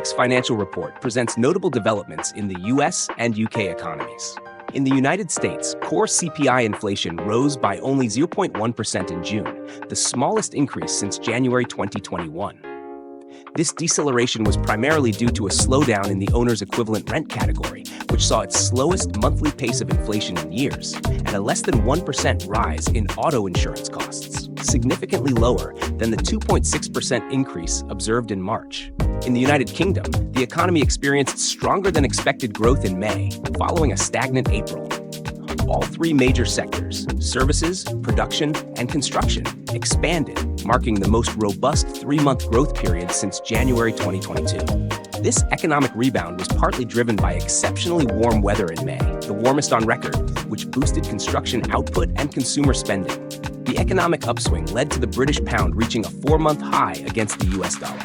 week's financial report presents notable developments in the US and UK economies. In the United States, core CPI inflation rose by only 0.1% in June, the smallest increase since January 2021. This deceleration was primarily due to a slowdown in the owner's equivalent rent category, which saw its slowest monthly pace of inflation in years, and a less than 1% rise in auto insurance costs, significantly lower than the 2.6% increase observed in March. In the United Kingdom, the economy experienced stronger than expected growth in May, following a stagnant April. All three major sectors, services, production, and construction, expanded, marking the most robust three-month growth period since January 2022. This economic rebound was partly driven by exceptionally warm weather in May, the warmest on record, which boosted construction output and consumer spending. The economic upswing led to the British pound reaching a four-month high against the US dollar.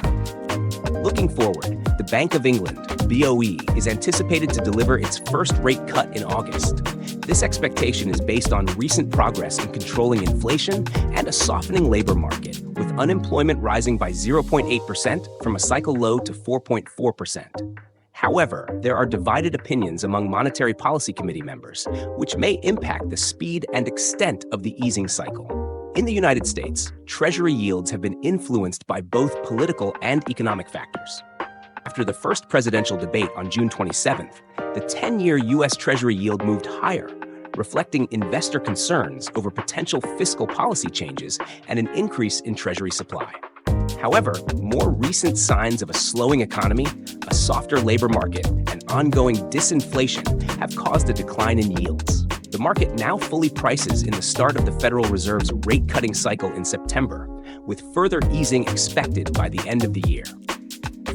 Looking forward, the Bank of England, BOE, is anticipated to deliver its first rate cut in August. This expectation is based on recent progress in controlling inflation and a softening labor market, with unemployment rising by 0.8% from a cycle low to 4.4%. However, there are divided opinions among Monetary Policy Committee members, which may impact the speed and extent of the easing cycle. In the United States, Treasury yields have been influenced by both political and economic factors. After the first presidential debate on June 27th, the 10-year US Treasury yield moved higher, reflecting investor concerns over potential fiscal policy changes and an increase in Treasury supply. However, more recent signs of a slowing economy, a softer labor market, and ongoing disinflation have caused a decline in yields. The market now fully prices in the start of the Federal Reserve's rate-cutting cycle in September, with further easing expected by the end of the year.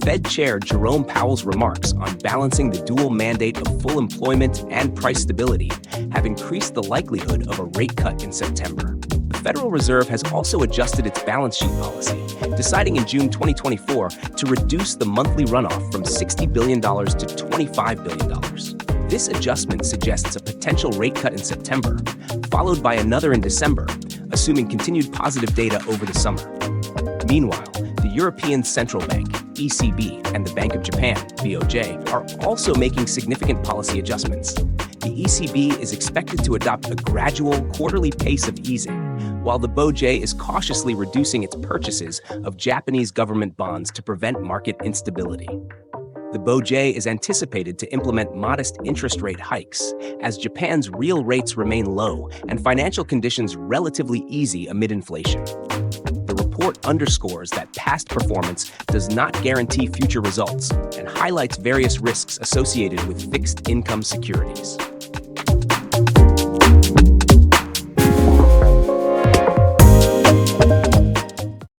Fed Chair Jerome Powell's remarks on balancing the dual mandate of full employment and price stability have increased the likelihood of a rate cut in September. The Federal Reserve has also adjusted its balance sheet policy, deciding in June 2024 to reduce the monthly runoff from $60 billion to $25 billion. This adjustment suggests a potential rate cut in September, followed by another in December, assuming continued positive data over the summer. Meanwhile, the European Central Bank, ECB, and the Bank of Japan, BOJ, are also making significant policy adjustments. The ECB is expected to adopt a gradual, quarterly pace of easing, while the BOJ is cautiously reducing its purchases of Japanese government bonds to prevent market instability. The BOJ is anticipated to implement modest interest rate hikes as Japan's real rates remain low and financial conditions relatively easy amid inflation. The report underscores that past performance does not guarantee future results and highlights various risks associated with fixed income securities.